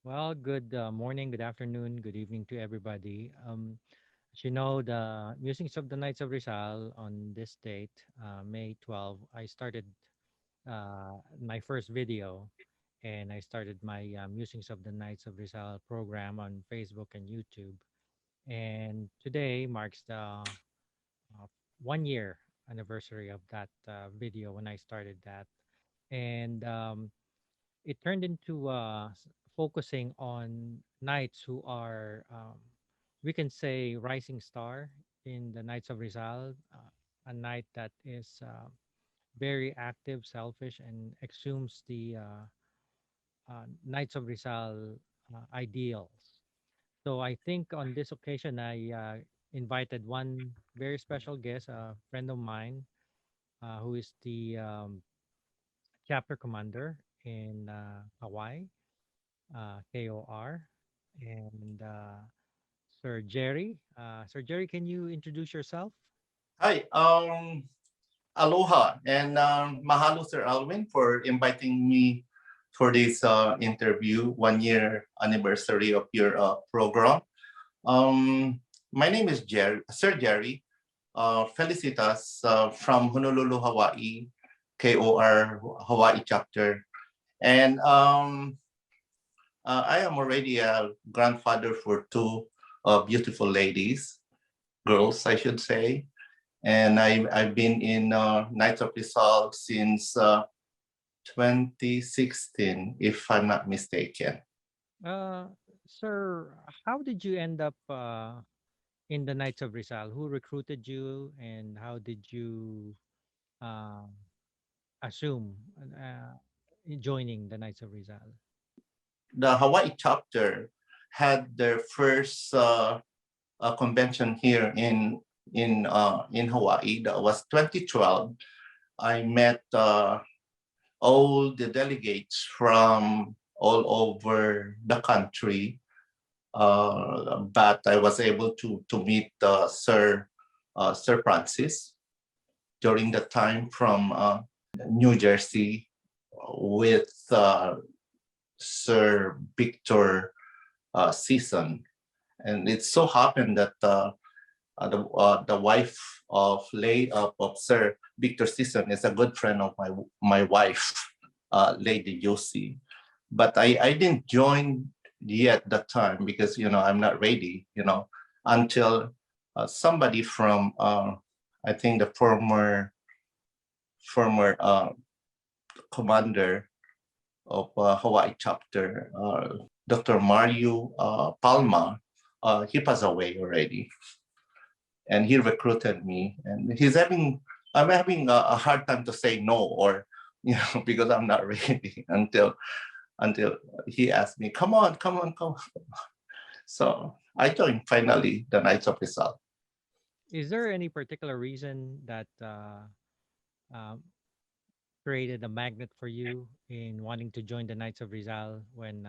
Well, good morning, good afternoon, good evening to everybody. As you know, the musings of the Knights of Rizal on this date, May 12, I started my first video and I started my musings of the Knights of Rizal program on Facebook and YouTube. And today marks the 1 year anniversary of that video when I started that. And it turned into focusing on knights who are, we can say, rising star in the Knights of Rizal, a knight that is very active, selfish, and exhumes the Knights of Rizal ideals. So I think on this occasion, I invited one very special guest, a friend of mine, who is the chapter commander in Hawaii, KOR, and Sir Jerry. Sir Jerry, can you introduce yourself? Hi, aloha, and mahalo, Sir Alwin, for inviting me for this interview, 1 year anniversary of your program. Um, my name is Sir Jerry. Felicitas from Honolulu, Hawaii, KOR Hawaii chapter, and I am already a grandfather for two beautiful ladies, girls, I should say. And I've been in Knights of Rizal since 2016, if I'm not mistaken. Uh, Sir, how did you end up in the Knights of Rizal? Who recruited you, and how did you uh, assume joining the Knights of Rizal? The Hawaii chapter had their first convention here in Hawaii. That was 2012. I met all the delegates from all over the country, but I was able to meet Sir Francis during the time from New Jersey with Sir Victor Season. And it so happened that the wife of Sir Victor Season is a good friend of my wife, Lady Josie. But I didn't join yet that time because I'm not ready. Until somebody from I think the former commander of Hawaii chapter, Dr. Mario Palma, he passed away already, and he recruited me. And I'm having a hard time to say no, or because I'm not ready until he asked me, come on, come on, come on. So I joined finally the Knights of Rizal. Is there any particular reason that um, created a magnet for you in wanting to join the Knights of Rizal when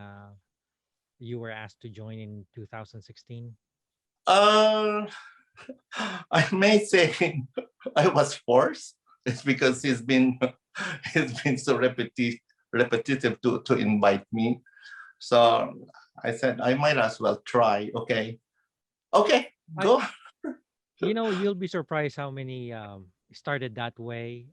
you were asked to join in 2016? Uh, I may say I was forced. It's because he's been so repetitive to invite me. So I said I might as well try. Okay, okay, I, go. you'll be surprised how many started that way.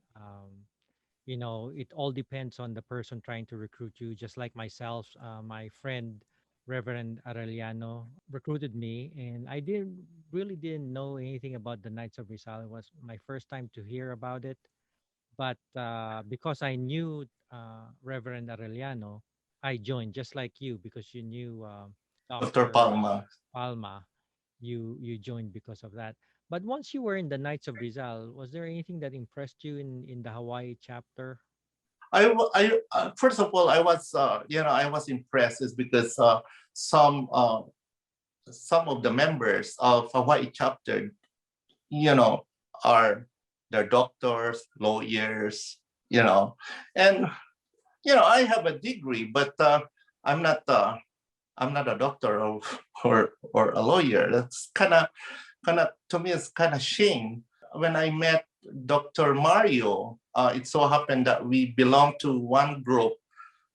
It all depends on the person trying to recruit you. Just like myself, my friend Reverend Arellano recruited me, and I didn't know anything about the Knights of Rizal. It was my first time to hear about it, but because I knew Reverend Arellano, I joined just like you because you knew Dr. Doctor Palma. Palma. You joined because of that. But once you were in the Knights of Rizal, was there anything that impressed you in the Hawaii chapter? First of all, I was impressed is because some uh, some of the members of Hawaii chapter, you know, are they're doctors, lawyers, and I have a degree, but I'm not uh, I'm not a doctor or a lawyer. That's kind of to me it's kind of shame. When I met Dr. Mario, it so happened that we belong to one group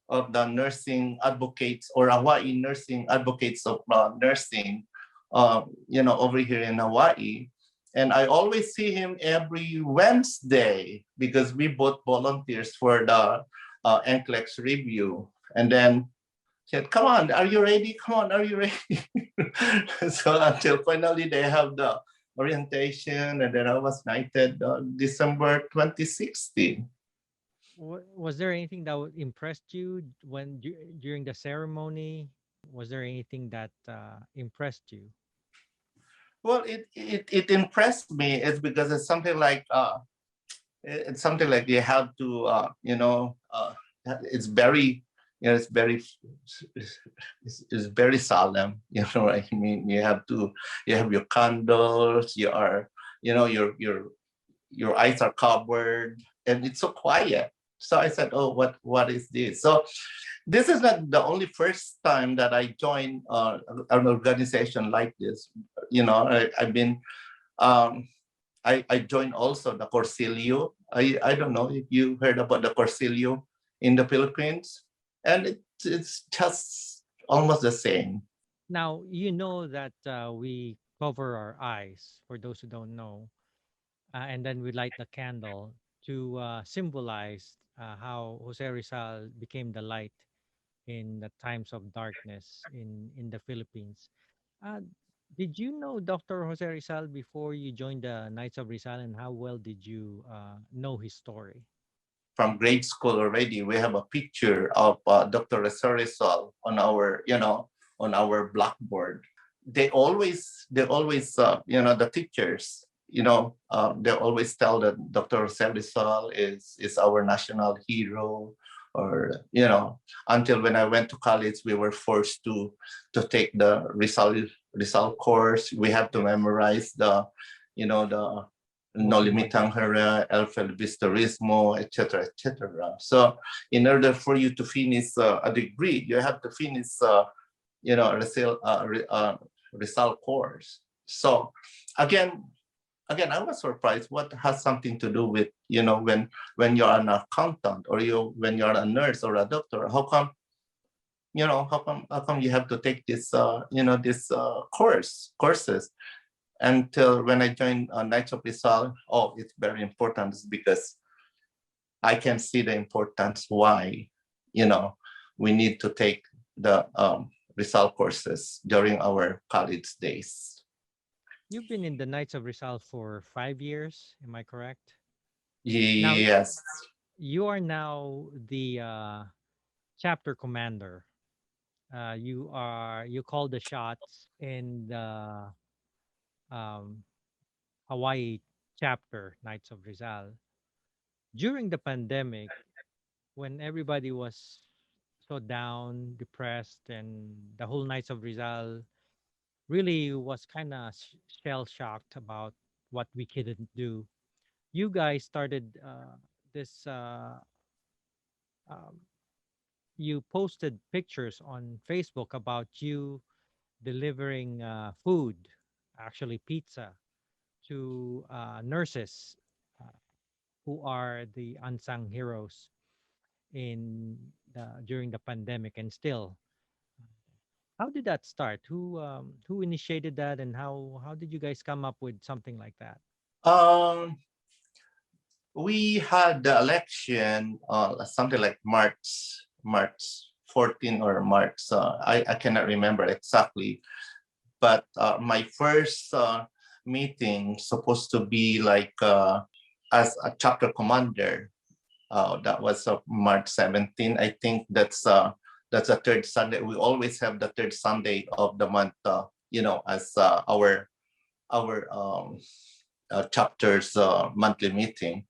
the nursing advocates or Hawaii nursing advocates of nursing, over here in Hawaii. And I always see him every Wednesday because we both volunteers for the NCLEX review. And then said, "Come on, are you ready? Come on, are you ready?" So until finally they have the orientation, and then I was knighted December 2016. Was there anything that impressed you during the ceremony? Was there anything that impressed you? Well, it impressed me. It's because it's something like you have to it's very it's very it's very solemn. You know what I mean? You have your candles. You are your eyes are covered, and it's so quiet. So I said, "Oh, what is this?" So this is not the only first time that I joined an organization like this. I've been um, I joined also the Corsilio. I don't know if you heard about the Corsilio in the Philippines, and it's just almost the same. Now, you know that we cover our eyes, for those who don't know, and then we light the candle to symbolize how Jose Rizal became the light in the times of darkness in the Philippines. Uh, did you know Dr. Jose Rizal before you joined the Knights of Rizal, and how well did you know his story? From grade school already, we have a picture of Dr. Resorisol on our blackboard. They always the teachers, they always tell that Dr. Resorisol is our national hero, or until when I went to college, we were forced to take the Rizal course. We have to memorize the No Spoken Limitang words. Hara, El Filibusterismo, etc., etc. So, in order for you to finish a degree, you have to finish, a Rizal course. So, again, I was surprised. What has something to do with when you're an accountant, or when you're a nurse or a doctor? How come you have to take this courses? Until when I joined Knights of Rizal, oh, it's very important because I can see the importance why, you know, we need to take the Rizal courses during our college days. You've been in the Knights of Rizal for 5 years, am I correct? Now, Yes. you are now the chapter commander. You call the shots in the um, Hawaii chapter, Knights of Rizal. During the pandemic, when everybody was so down, depressed, and the whole Knights of Rizal really was kind of shell shocked about what we couldn't do. You guys started this. Um, you posted pictures on Facebook about you delivering food, actually pizza, to nurses uh, who are the unsung heroes during the pandemic, and still. How did that start? Who initiated that, and how did you guys come up with something like that? Um, we had the election, something like March 14 or March. I cannot remember exactly, but my first meeting supposed to be like as a chapter commander. That was March 17. I think that's the third Sunday. We always have the third Sunday of the month. As our chapter's monthly meeting,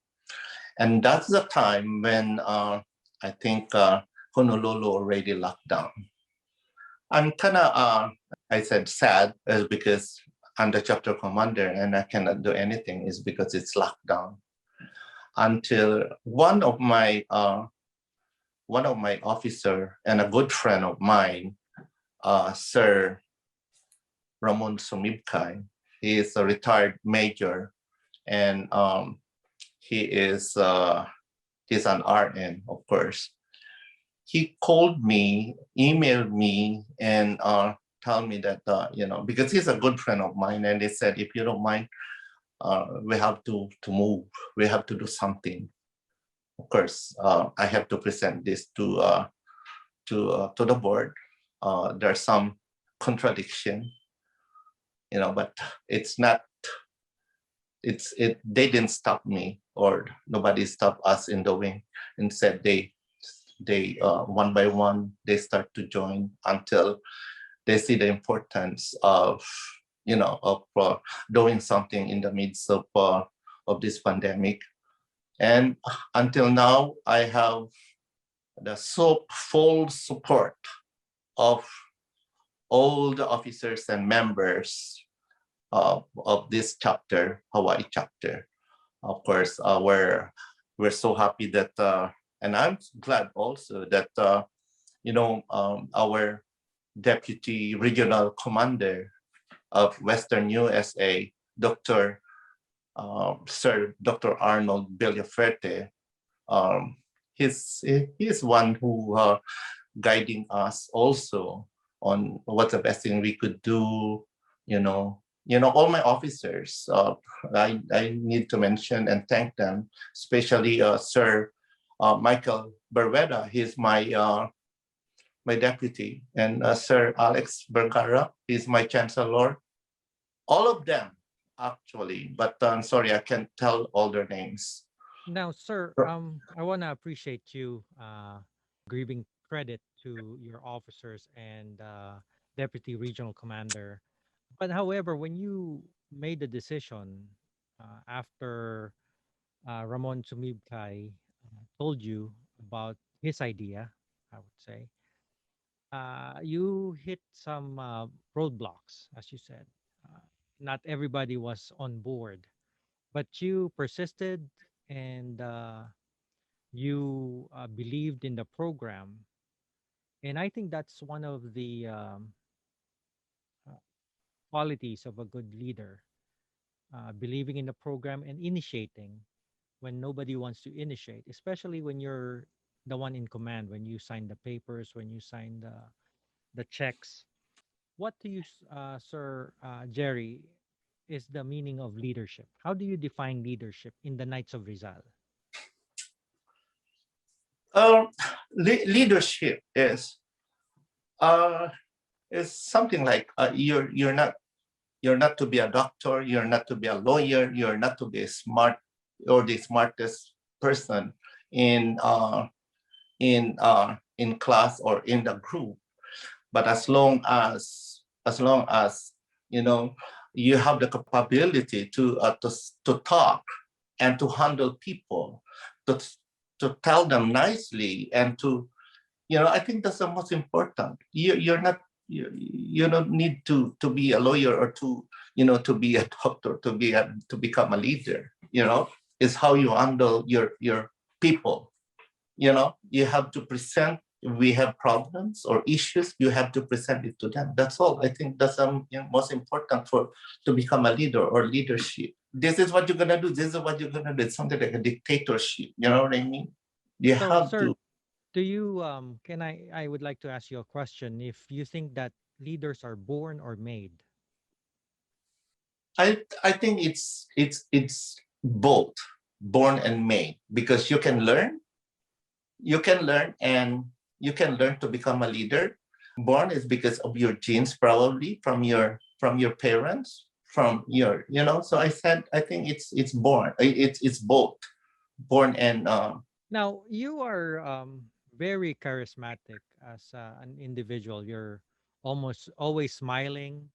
and that's the time when I think Honolulu already locked down. I'm kind of, I said sad, because I'm the chapter commander and I cannot do anything, is because it's locked down. Until one of my officer and a good friend of mine, Sir Ramon Sumibkay, he is a retired major, and he is he's an RN, of course. he called me, emailed me, and told me that because he's a good friend of mine, and they said, if you don't mind, we have to move, we have to do something. Of course, I have to present this to the board. There's some contradiction, but it's not. It. They didn't stop me, or nobody stopped us in the wing. Instead, they one by one they start to join until they see the importance of doing something in the midst of this pandemic. And until now, I have the full support of all the officers and members of this chapter, Hawaii chapter. Of course, we're so happy that, and I'm glad also that our deputy regional commander of Western USA, Sir Dr. Arnold Villaferte, um, he's one who guiding us also on what's the best thing we could do. All my officers. I need to mention and thank them, especially Sir Michael Berweda. He's my deputy, and Sir Alex Vergara. He's my chancellor. All of them, actually, but I'm sorry, I can't tell all their names. Now, sir, I want to appreciate you giving credit to your officers and deputy regional commander. But however, when you made the decision after Ramon Sumibkay told you about his idea, I would say, you hit some roadblocks, as you said. Uh, Not everybody was on board, but you persisted and you believed in the program. And I think that's one of the uh, qualities of a good leader, believing in the program and initiating when nobody wants to initiate, especially when you're the one in command, when you sign the papers, when you sign the checks. What do you, Sir Jerry, is the meaning of leadership? How do you define leadership in the Knights of Rizal? Um, Leadership uh, is something like you're not to be a doctor, you're not to be a lawyer, you're not to be smart or the smartest person in uh, in class or in the group. But as long as you know you have the capability to talk and to handle people, to to tell them nicely, and I think that's the most important. You're not you don't need to be a lawyer or to be a doctor to become a leader. Is how you handle your people. You have to present. We have problems or issues, you have to present it to them. That's all. I think that's most important for to become a leader or leadership. This is what you're gonna do. This is what you're gonna do. It's something like a dictatorship. You know what I mean? You So, have sir, to. do you can I would like to ask you a question if you think that leaders are born or made? I think it's both, born and made, because you can learn and you can learn to become a leader. Born is because of your genes, probably from your parents, from so I think it's born. It's both, born and Now, you are very charismatic as an individual. You're almost always smiling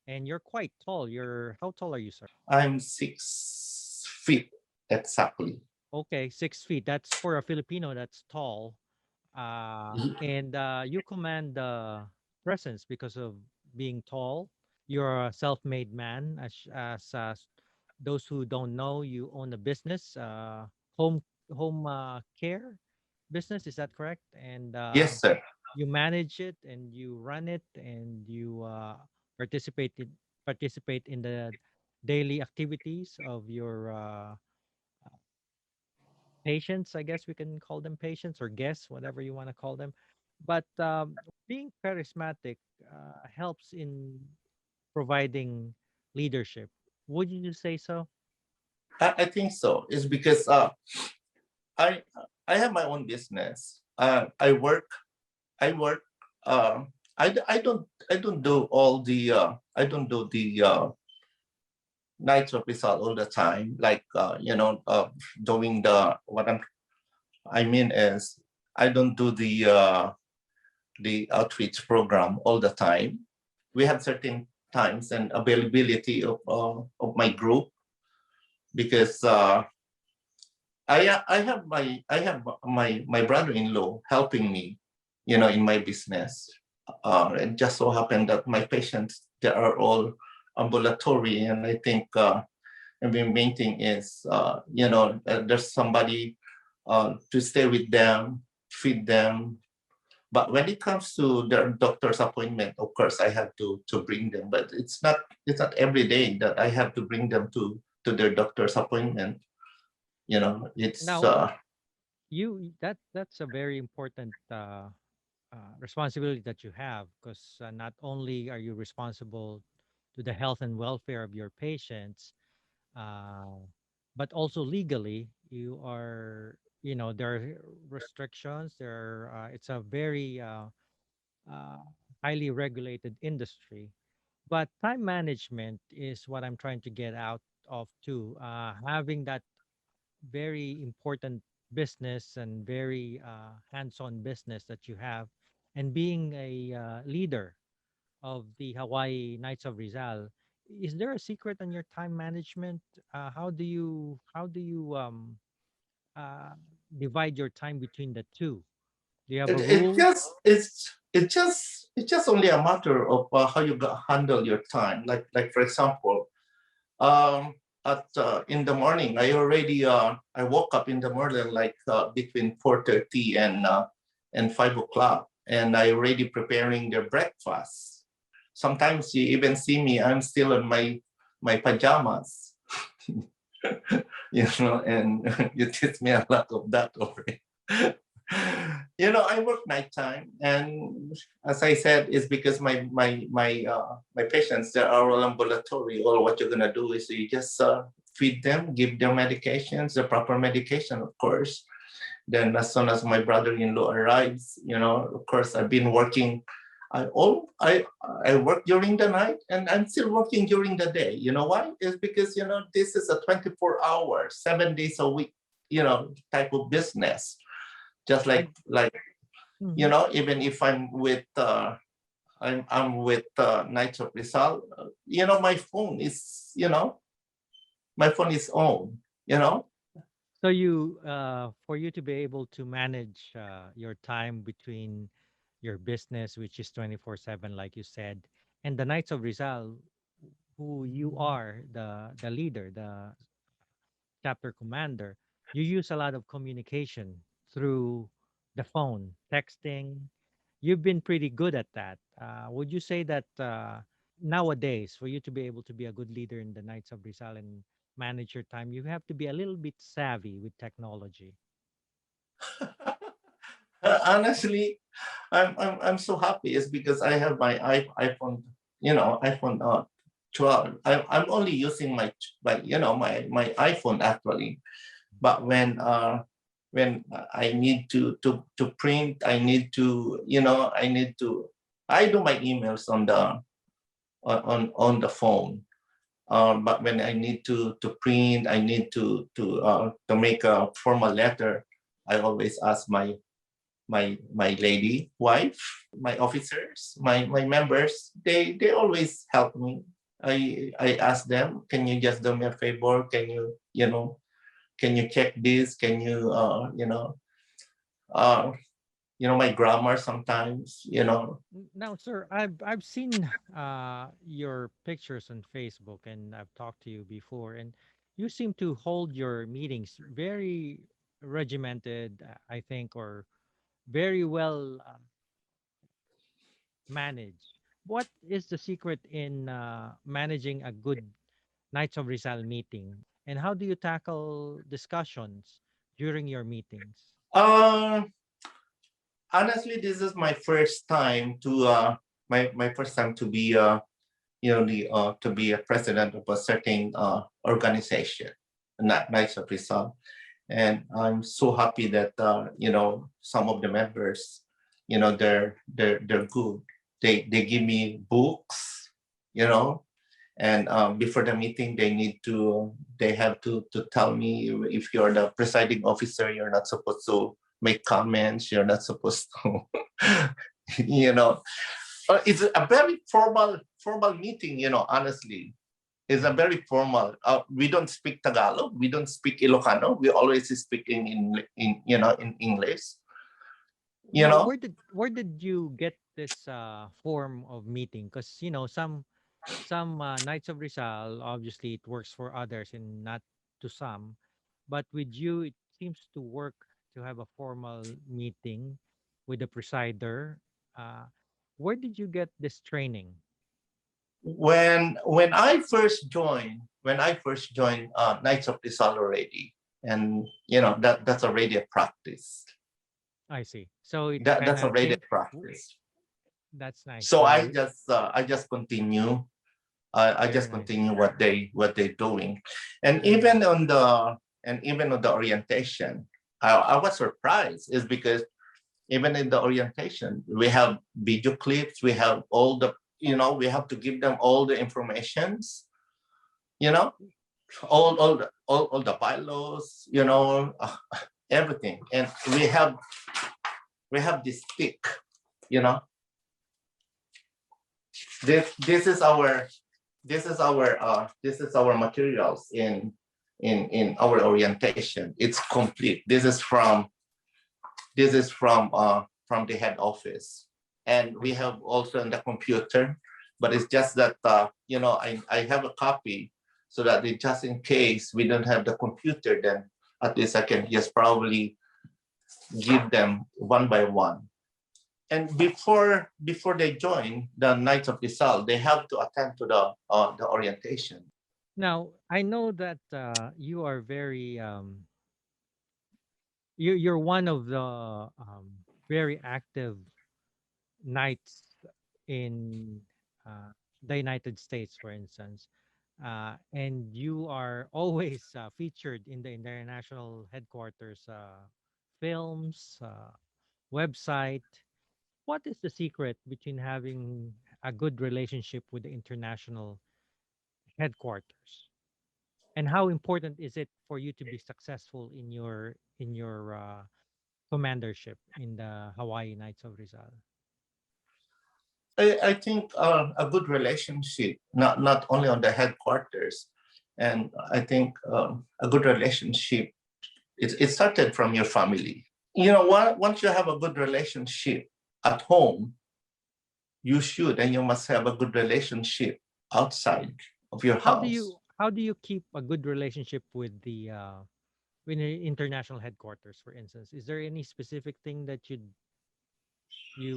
and you're quite tall. You're how tall are you, sir? I'm 6 feet exactly. Okay, 6 feet. That's for a Filipino, that's tall. And you command the presence because of being tall. You're a self-made man. Those who don't know, you own a business, home care business. Is that correct? And Yes, sir. you manage it and you run it and you participate in, participate in the daily activities of your patients, I guess we can call them patients or guests, whatever you want to call them. But being charismatic helps in providing leadership. Would you say so? I think so. It's because I I have my own business. I work. I don't do all the I don't do the Knights of Rizal all the time. Like doing the what I mean is I don't do the outreach program all the time. We have certain times and availability of my group because I have my brother-in-law helping me, in my business. It just so happened that my patients they are all ambulatory, and I think and the main thing is there's somebody to stay with them, feed them. But when it comes to their doctor's appointment, of course I have to bring them. But it's not every day that I have to bring them to their doctor's appointment. It's Now, that's a very important responsibility that you have, because not only are you responsible to the health and welfare of your patients, uh, but also legally you are, there are restrictions. It's a very uh, highly regulated industry. But time management is what I'm trying to get out of too. Having that very important business and very hands-on business that you have, and being a leader of the Hawaii Knights of Rizal, is there a secret on your time management? How do you uh, divide your time between the two? Do you have it, a it rule? just it's just only a matter of how you handle your time. Like for example, um, at in the morning, I woke up in the morning like between 4:30 and 5 o'clock, and I already preparing their breakfast. Sometimes you even see me; I'm still in my pajamas, and you teach me a lot of that already. I work nighttime, and as I said, it's because my patients they are all ambulatory. All what you're gonna do is you just feed them, give them medications, the proper medication, of course. Then as soon as my brother-in-law arrives, of course, I've been working. I work during the night, and I'm still working during the day. You know why? It's because this is a 24 hour, 7 days a week, type of business. Just I like Mhm. even if I'm with Knights of Rizal, my phone is on. So for you to be able to manage your time between your business, which is 24/7, like you said, and the Knights of Rizal, who you are the leader, the chapter commander, you use a lot of communication through the phone, texting. You've been pretty good at that. Would you say that nowadays, for you to be able to be a good leader in the Knights of Rizal and manage your time, you have to be a little bit savvy with technology? Honestly, I'm so happy. It's because I have my iPhone, iPhone 12. I'm only using my iPhone actually. But when I need to print, I do my emails on the phone. But when I need to print, I need to make a formal letter. I always ask my lady wife, my officers, my members. They always help me. I ask them, can you just do me a favor? Can you check this? Can you uh, my grammar sometimes. Now, sir, I've seen your pictures on Facebook, and I've talked to you before, and you seem to hold your meetings very regimented, I think, or very well managed. What is the secret in managing a good Knights of Rizal meeting, and how do you tackle discussions during your meetings? Uh, Honestly, this is my first time to my first time to be the to be a president of a certain organization, Knights of Rizal. And I'm so happy that some of the members, they're good. They give me books, you know, and before the meeting they have to tell me, if you're the presiding officer, you're not supposed to make comments. You're not supposed to, you know. It's a very formal meeting. Honestly, it's a Mhm. very formal. We don't speak Tagalog. We don't speak Ilocano. We always speak in English. You Now, know, where did you get this form of meeting? Because some Knights of Rizal, obviously it works for others and not to some, but with you it seems to work to have a formal meeting with the presider. Uh, where did you get this training? when I first joined Knights of Rizal already, and that's already a practice. I see. So it kind That's of already a came. practice. That's nice. So So I just continue. I very just nice. continue what they're doing, and Very nice. even on the orientation, I was surprised, is because even in the orientation we have video clips, we have all the, we have to give them all the informations, you know, all the bylaws, everything, and we have this stick, you know. This is our materials in our orientation. It's complete. This is from the head office, and I we see. have also in the computer, but it's just that I have a copy, so that just in case we don't have the computer, then at least I can just probably give them one by one. And before they join the Knights of Rizal, they have to attend to the orientation. Now I know that you are very you're one of the very active knights in the United States, for instance, and you are always featured in the international headquarters films, website. What is the secret between having a good relationship with the international headquarters? And how important is it for you to be successful in your commandership in the Hawaii Knights of Rizal? I think a good relationship, not only on the headquarters, and I think a good relationship, it started from your family. Once you have a good relationship at home, you should and you must have a good relationship outside of your How do house. you how do you keep a good relationship with the international headquarters, for instance? Is there any specific thing that you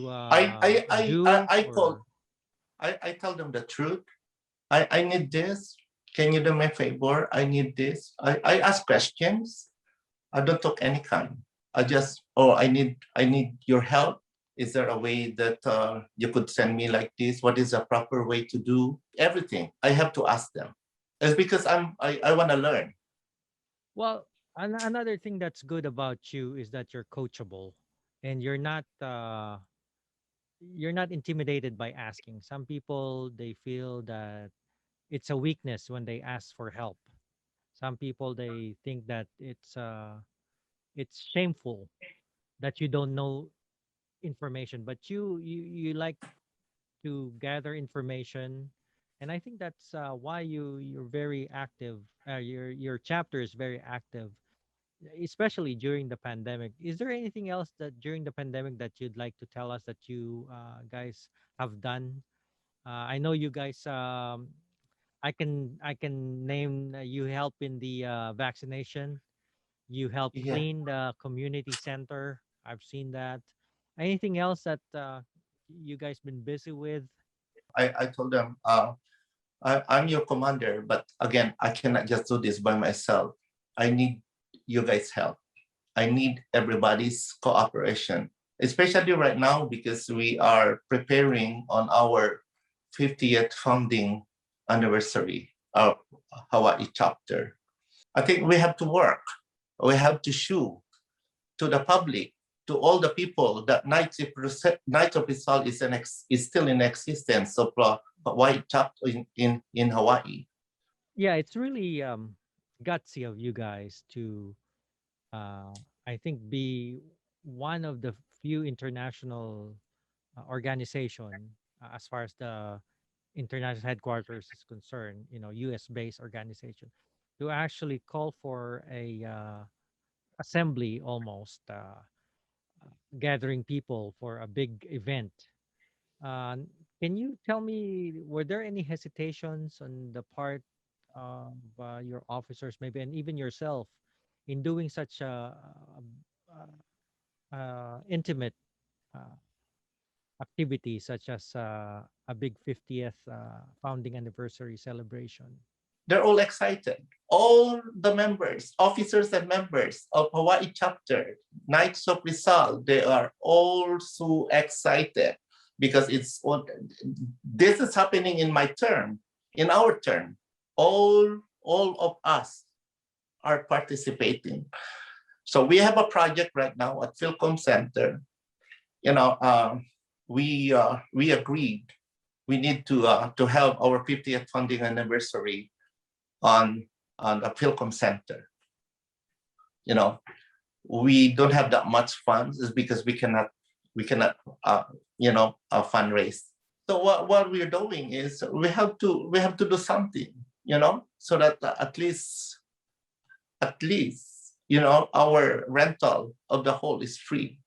I I I I, do I call or I tell them the truth. I need this. Can you do me a favor? I need this. I ask questions. I don't talk any kind. I need your help. Is there a way that you could send me like this? What is a proper way to do everything? I have to ask them. It's because I want to learn. well, another thing that's good about you is that you're coachable and you're not intimidated by asking. Some people they feel that it's a weakness when they ask for help. Some people they think that it's shameful that you don't know information, but you like to gather information, and I think that's why you're very active. Your chapter is very active, especially during the pandemic. Is there anything else that during the pandemic that you'd like to tell us that you guys have done? I know you guys. I can name you help in the vaccination. You help Yeah, clean the community center. I've seen that. Anything else that you guys been busy with? I told them, I'm your commander, but again, I cannot just do this by myself. I need you guys' help. I need everybody's cooperation, especially right now because we are preparing on our 50th founding anniversary of Hawaii chapter. I think we have to work. We have to show to the public, to all the people that Knights of Rizal is still in existence of Hawaii chapter in Hawaii. Yeah, it's really gutsy of you guys to, uh, I think, be one of the few international organization, as far as the international headquarters is concerned, US based organization, to actually call for a assembly, almost gathering people for a big event. uh, can you tell me, were there any hesitations on the part of your officers, maybe, and even yourself, in doing such intimate uh, activity, such as a big 50th founding anniversary celebration? They're all excited. All the members, officers and members of Hawaii chapter, Knights of Rizal, they are all so excited because this is happening in my term, in our term. All of us are participating. So we have a project right now at Philcom Center. You know, we agreed we need to have our 50th founding anniversary on the Philcom Center. You know, we don't have that much funds is because we cannot fundraise. So what we're doing is we have to do something, so that at least our rental of the hall is free,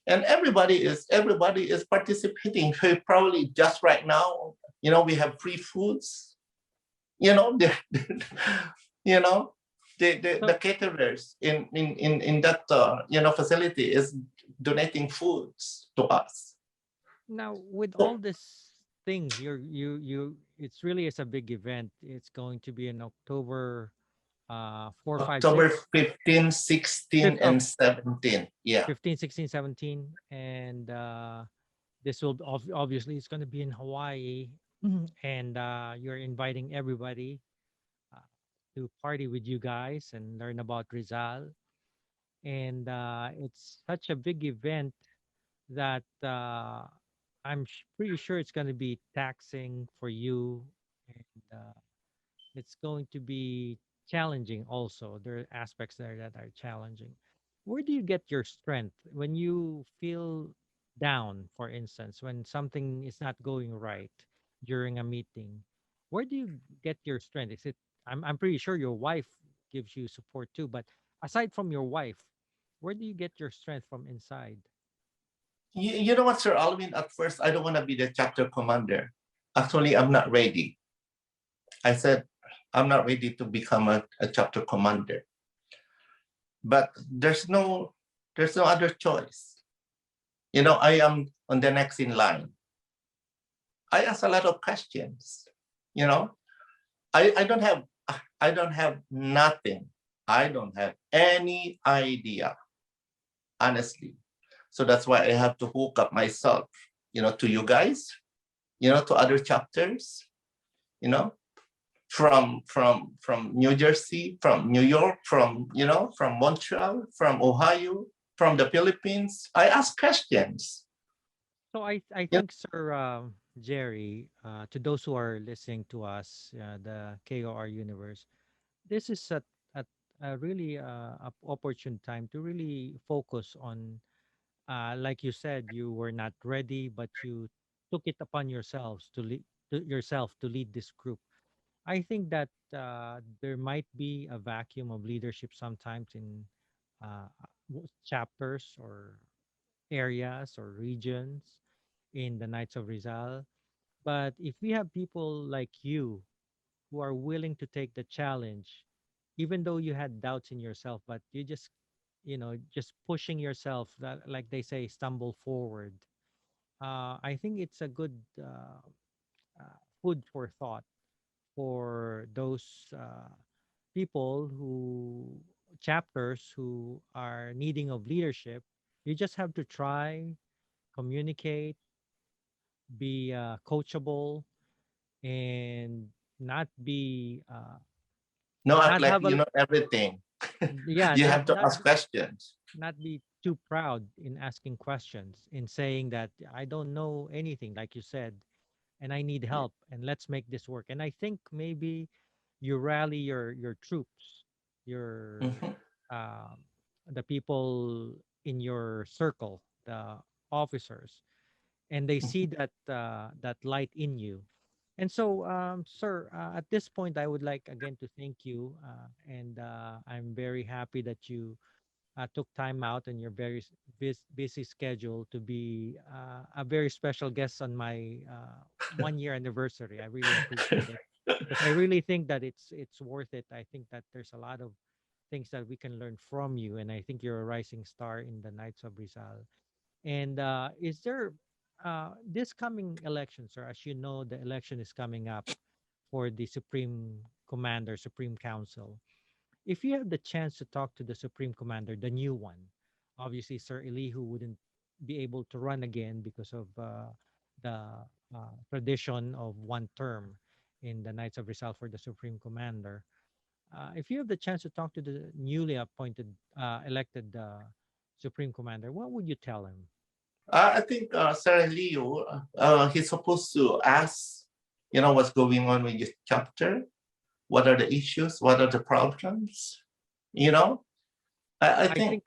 and everybody is participating. Probably just right now, we have free foods. you know the you know the So caterers in that facility is donating foods to us. now, with all So these things, it's really is a big event. It's going to be in October 4, 5, October 6, 15, 16, fifth of and 17. Yeah. 15, 16, 17, and this will obviously, it's going to be in Hawaii. And you're inviting everybody uh, to party with you guys and learn about Rizal. And it's such a big event that I'm pretty sure it's going to be taxing for you, and it's going to be challenging also. There are aspects there that are challenging. Where do you get your strength when you feel down, for instance, when something is not going right during a meeting? Where do you get your strength? Is it, I'm pretty sure your wife gives you support too, but aside from your wife, where do you get your strength from inside? You know what, Sir Alvin? At first, I don't want to be the chapter commander. Actually, I'm not ready. I said, I'm not ready to become a chapter commander. But there's no other choice. I am on the next in line. I ask a lot of questions. You know, I don't have nothing. I don't have any idea, honestly. So that's why I have to hook up myself, to you guys, to other chapters, you know, from New Jersey, from New York, from Montreal, from Ohio, from the Philippines. I ask questions. So I You think, Sir Jerry, to those who are listening to us, the KOR universe, this is a, a really opportune time to really focus on, like you said, you were not ready, but you took it upon yourselves to lead this group. I think that there might be a vacuum of leadership sometimes in chapters or areas or regions in the Knights of Rizal. But if we have people like you who are willing to take the challenge, even though you had doubts in yourself, but you just, just pushing yourself, that, like they say, stumble forward. I think it's a good food for thought for those people who chapters who are needing of leadership, you just have to try, communicate, be coachable, and not be No, act not like have you a know everything. yeah, You have to ask questions. not be too proud in asking questions, in saying that I don't know anything, like you said, and I need help, and let's make this work. And I think maybe you rally your troops, your Mhm, um, the people in your circle, the officers, and they see mhm. that that light in you. And so, sir, at this point, I would like again to thank you, and I'm very happy that you took time out in your very busy schedule to be a very special guest on my 1 year anniversary. I really appreciate it because I really think that it's worth it. I think that there's a lot of things that we can learn from you, and I think you're a rising star in the Knights of Rizal. And is there this coming election, sir? As you know, the election is coming up for the Supreme Commander, Supreme Council. If you have the chance to talk to the Supreme Commander, the new one, obviously Sir Elihu wouldn't be able to run again because of the tradition of one term in the Knights of Rizal for the Supreme Commander. If you have the chance to talk to the newly appointed, elected Supreme Commander, what would you tell him? I think Sarah Leo, he's supposed to ask, what's going on with your chapter. What are the issues? What are the problems? You know, I I think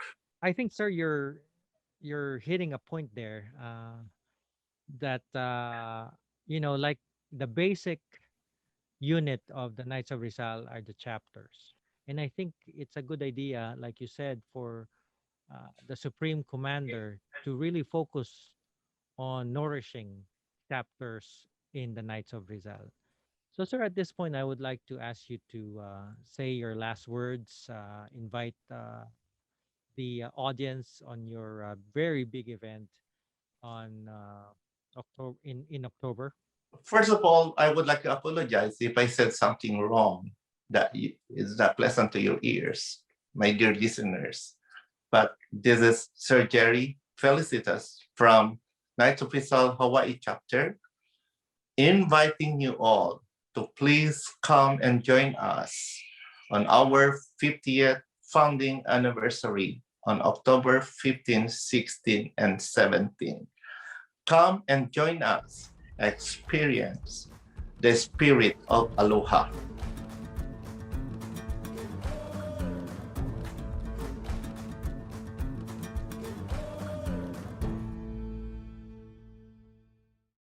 think, sir, you're hitting a point there. That like the basic unit of the Knights of Rizal are the chapters. And I think it's a good idea, like you said, for the Supreme Commander to really focus on nourishing chapters in the Knights of Rizal. So, sir, at this point, I would like to ask you to say your last words, invite the audience on your very big event on October in October. first of all, I would like to apologize if I said something wrong that is not pleasant to your ears, my dear listeners. But this is Sir Jerry Felicitas from Knights of Rizal Hawaii chapter, inviting you all to please come and join us on our 50th founding anniversary on October 15, 16, and 17. Come and join us, experience the spirit of aloha.